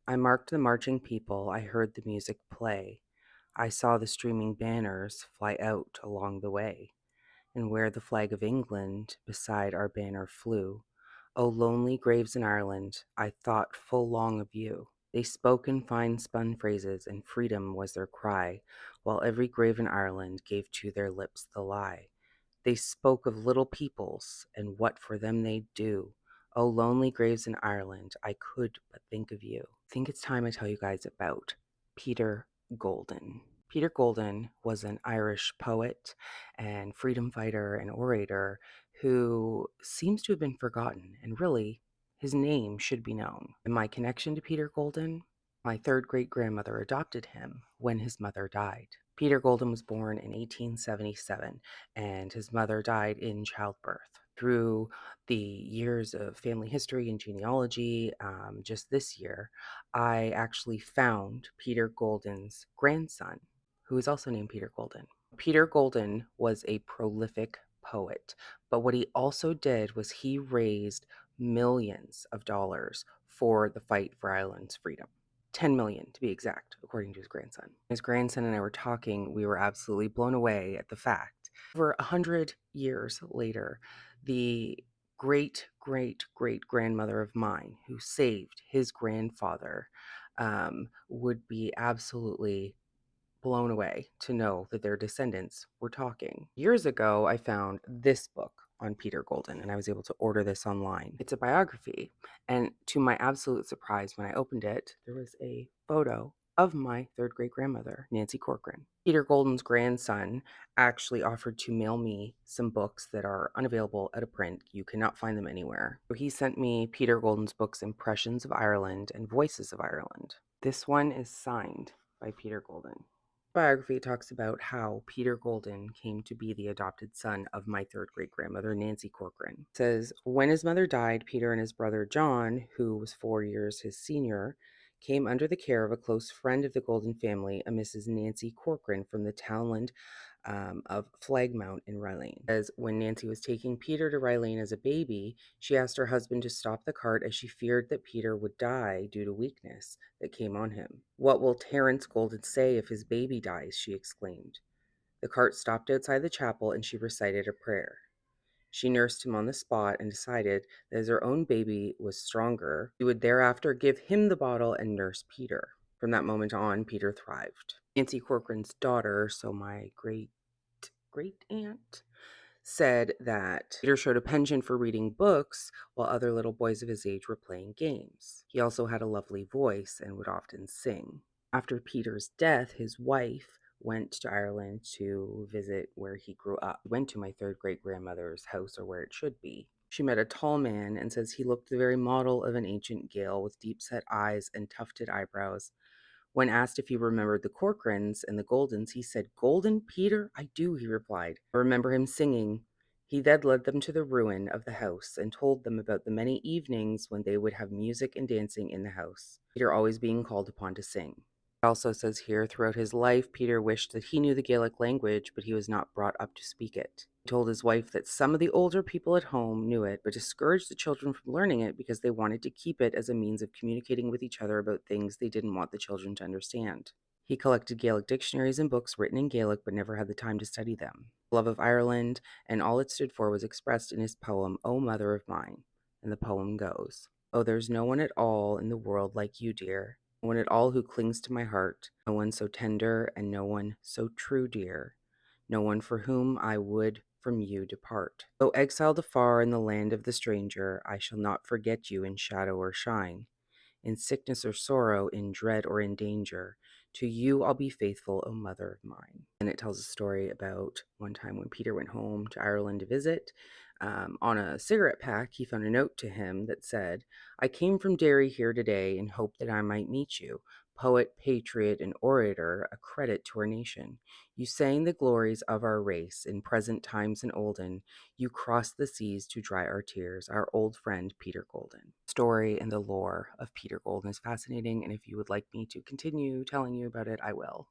I marked the marching people, I heard the music play. I saw the streaming banners fly out along the way, and where the flag of England beside our banner flew. O lonely graves in Ireland, I thought full long of you. They spoke in fine spun phrases, and freedom was their cry, while every grave in Ireland gave to their lips the lie. They spoke of little peoples and what for them they'd do. Oh, lonely graves in Ireland, I could but think of you. I think it's time I tell you guys about Peter Golden. Peter Golden was an Irish poet and freedom fighter and orator who seems to have been forgotten, and really, his name should be known. And my connection to Peter Golden, my third great grandmother adopted him when his mother died. Peter Golden was born in 1877, and his mother died in childbirth. Through the years of family history and genealogy, just this year, I actually found Peter Golden's grandson, who is also named Peter Golden. Peter Golden was a prolific poet, but what he also did was he raised millions of dollars for the fight for Ireland's freedom. 10 million to be exact, according to his grandson. His grandson and I were talking, we were absolutely blown away at the fact. Over 100 years later, the great great great grandmother of mine who saved his grandfather would be absolutely blown away to know that their descendants were talking. Years ago, I found this book on Peter Golden, and I was able to order this online. It's a biography, and to my absolute surprise, when I opened it, there was a photo of my third great grandmother, Nancy Corcoran. Peter Golden's grandson actually offered to mail me some books that are unavailable at a print. You cannot find them anywhere. So he sent me Peter Golden's books, Impressions of Ireland and Voices of Ireland. This one is signed by Peter Golden. Biography talks about how Peter Golden came to be the adopted son of my third great grandmother, Nancy Corcoran. It says, when his mother died, Peter and his brother John, who was 4 years his senior, came under the care of a close friend of the Golden family, a Mrs. Nancy Corcoran from the townland of Flagmount in Rylane. As when Nancy was taking Peter to Rylane as a baby, she asked her husband to stop the cart as she feared that Peter would die due to weakness that came on him. What will Terence Golden say if his baby dies? She exclaimed. The cart stopped outside the chapel and she recited a prayer. She nursed him on the spot and decided that as her own baby was stronger, she would thereafter give him the bottle and nurse Peter. From that moment on, Peter thrived. Nancy Corcoran's daughter, so my great aunt, said that Peter showed a penchant for reading books while other little boys of his age were playing games. He also had a lovely voice and would often sing. After Peter's death, his wife went to Ireland to visit where he grew up. He went to my third great grandmother's house, or where it should be. She met a tall man and says he looked the very model of an ancient Gael with deep set eyes and tufted eyebrows. When asked if he remembered the Corcorans and the Goldens, he said, Golden, Peter? I do, he replied. I remember him singing. He then led them to the ruin of the house and told them about the many evenings when they would have music and dancing in the house, Peter always being called upon to sing. It also says here, throughout his life, Peter wished that he knew the Gaelic language, but he was not brought up to speak it. He told his wife that some of the older people at home knew it, but discouraged the children from learning it because they wanted to keep it as a means of communicating with each other about things they didn't want the children to understand. He collected Gaelic dictionaries and books written in Gaelic, but never had the time to study them. Love of Ireland and all it stood for was expressed in his poem, O Mother of Mine. And the poem goes, Oh, there's no one at all in the world like you, dear. No one at all who clings to my heart. No one so tender and no one so true, dear. No one for whom I would from you depart. Though exiled afar in the land of the stranger, I shall not forget you in shadow or shine, in sickness or sorrow, in dread or in danger. To you I'll be faithful, O mother of mine. And it tells a story about one time when Peter went home to Ireland to visit. On a cigarette pack, he found a note to him that said, I came from Derry here today in hope that I might meet you, poet, patriot, and orator, a credit to our nation. You sang the glories of our race in present times and olden. You crossed the seas to dry our tears, our old friend Peter Golden. Story and the lore of Peter Golden is fascinating, and if you would like me to continue telling you about it, I will.